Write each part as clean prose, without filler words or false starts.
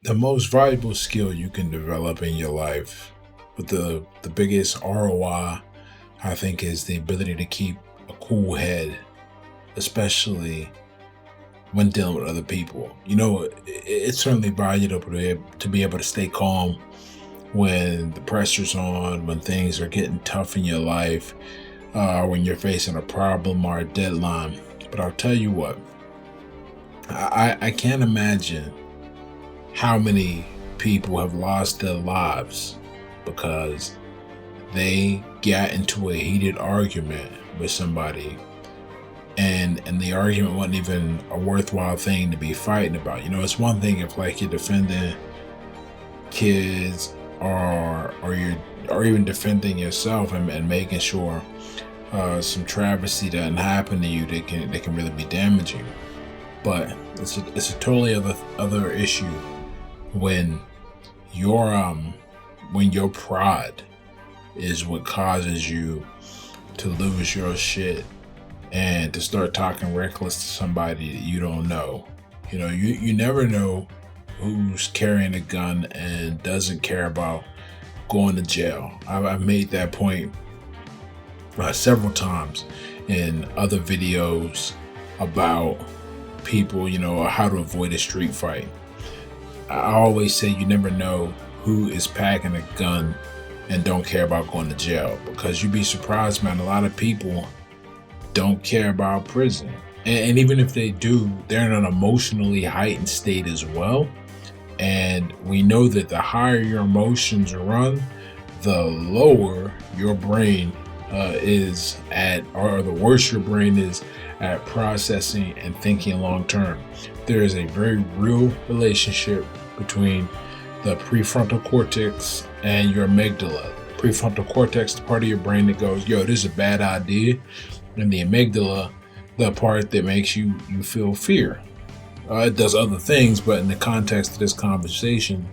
The most valuable skill you can develop in your life, but the biggest ROI, I think, is the ability to keep a cool head, especially when dealing with other people. It's certainly valuable to be able to stay calm when the pressure's on, when things are getting tough in your life, when you're facing a problem or a deadline. But I'll tell you what, I can't imagine how many people have lost their lives because they got into a heated argument with somebody, and the argument wasn't even a worthwhile thing to be fighting about. It's one thing if, like, you're defending kids, or you're, or even defending yourself, and making sure some travesty doesn't happen to you that can really be damaging. But it's a totally other issue when your pride is what causes you to lose your shit and to start talking reckless to somebody that you don't know. You never know who's carrying a gun and doesn't care about going to jail. I've made that point several times in other videos about people, how to avoid a street fight. I always say you never know who is packing a gun and don't care about going to jail, because you'd be surprised, man. A lot of people don't care about prison. And even if they do, they're in an emotionally heightened state as well. And we know that the higher your emotions run, the lower your brain is at, or the worse your brain is at processing and thinking long term. There is a very real relationship between the prefrontal cortex and your amygdala. Prefrontal cortex, the part of your brain that goes, yo, this is a bad idea. And the amygdala, the part that makes you feel fear. It does other things, but in the context of this conversation,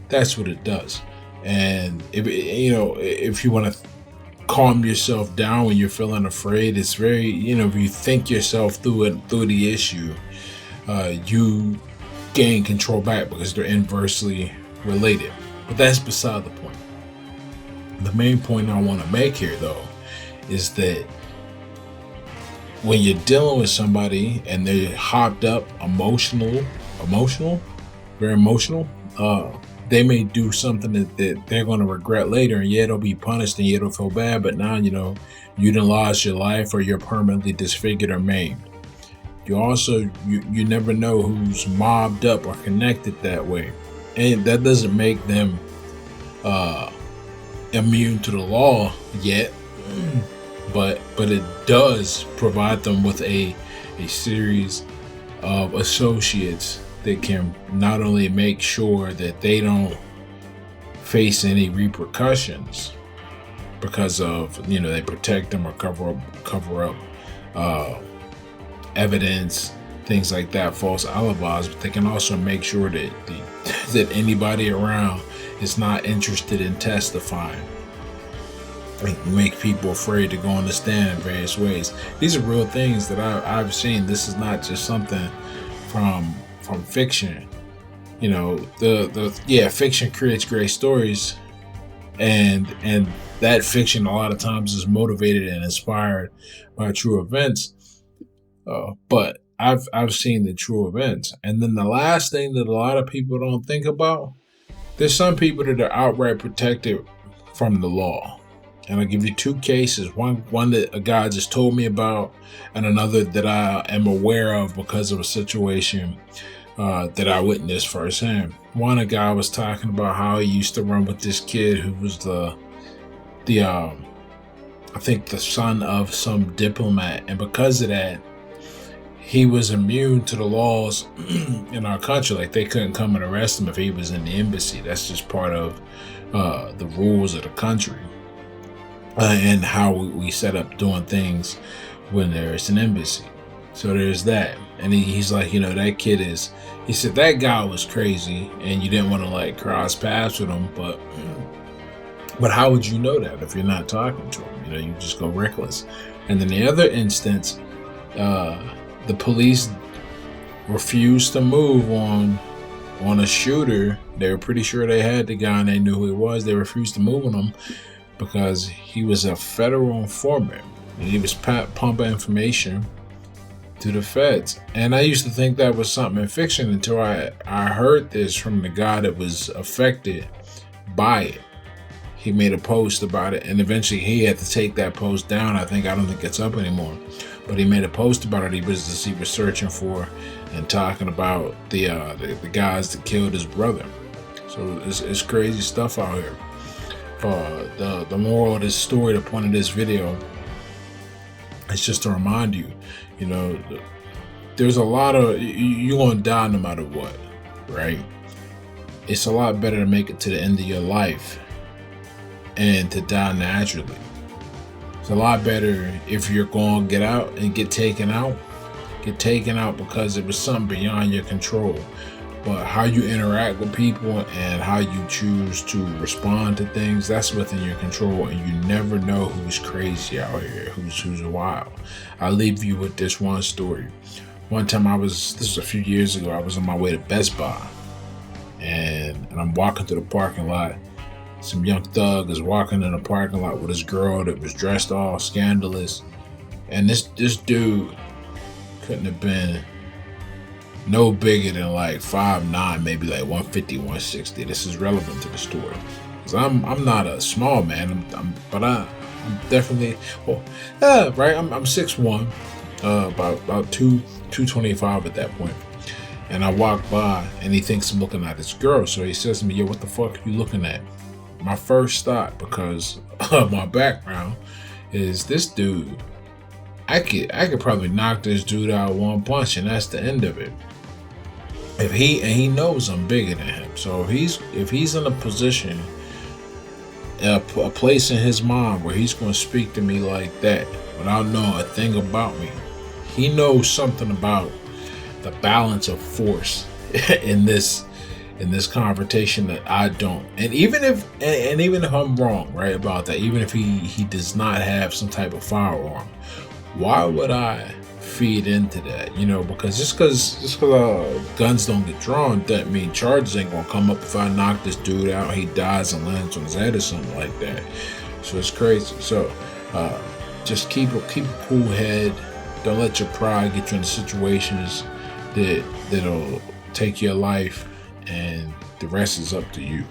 that's what it does. And if you want to calm yourself down when you're feeling afraid, it's very, if you think yourself through the issue, you gain control back because they're inversely related. But that's beside the point. The main point I want to make here, though, is that when you're dealing with somebody and they're hopped up, very emotional, they may do something that they're going to regret later, and yeah, they'll be punished, and yeah, they'll feel bad, but now, you done lost your life, or you're permanently disfigured or maimed. You also, you never know who's mobbed up or connected that way. And that doesn't make them immune to the law yet, but it does provide them with a series of associates that can not only make sure that they don't face any repercussions because of, they protect them or cover up evidence, things like that, false alibis, but they can also make sure that that anybody around is not interested in testifying. Make people afraid to go on the stand in various ways. These are real things that I've seen. This is not just something from fiction. Fiction creates great stories, and that fiction a lot of times is motivated and inspired by true events. But I've seen the true events. And then the last thing that a lot of people don't think about, there's some people that are outright protected from the law. And I'll give you two cases. One that a guy just told me about, and another that I am aware of because of a situation that I witnessed firsthand. One, a guy was talking about how he used to run with this kid who was the I think the son of some diplomat, and because of that, he was immune to the laws in our country. Like, they couldn't come and arrest him if he was in the embassy. That's just part of the rules of the country. And how we set up doing things when there's an embassy. So there's that. And he's like, that kid is, he said, that guy was crazy and you didn't want to cross paths with him, but how would you know that if you're not talking to him? You just go reckless. And then the other instance, the police refused to move on on a shooter. They were pretty sure they had the guy and they knew who he was. They refused to move on him because he was a federal informant. And he was pumping information to the feds. And I used to think that was something in fiction until I heard this from the guy that was affected by it. He made a post about it, and eventually he had to take that post down. I don't think it's up anymore. But he made a post about it. He was searching for and talking about the guys that killed his brother. So it's crazy stuff out here. The moral of this story, the point of this video, it's just to remind you, there's a lot of, you're going to die no matter what, right? It's a lot better to make it to the end of your life and to die naturally. It's a lot better if you're going to get out and get taken out because it was something beyond your control. But how you interact with people and how you choose to respond to things, that's within your control. And you never know who's crazy out here, who's wild. I'll leave you with this one story. One time this was a few years ago, I was on my way to Best Buy. And I'm walking through the parking lot. Some young thug is walking in the parking lot with this girl that was dressed all scandalous. And this dude couldn't have been no bigger than like 5'9", maybe like 150, 160. This is relevant to the story. Cause I'm not a small man, but I'm definitely, right? I'm 6'1", about 225 at that point. And I walk by and he thinks I'm looking at this girl. So he says to me, yo, what the fuck are you looking at? My first thought, because of my background, is this dude, I could probably knock this dude out one punch and that's the end of it. He knows I'm bigger than him. So if he's in a position, a place in his mind where he's going to speak to me like that without knowing a thing about me, he knows something about the balance of force in this confrontation that I don't. And even if I'm wrong, right, about that, even if he does not have some type of firearm, why would I feed into that? Because just because guns don't get drawn, that mean charges ain't gonna come up if I knock this dude out, he dies and lands on his head or something like that. So it's crazy. So just keep a cool head. Don't let your pride get you into situations that'll take your life, and the rest is up to you.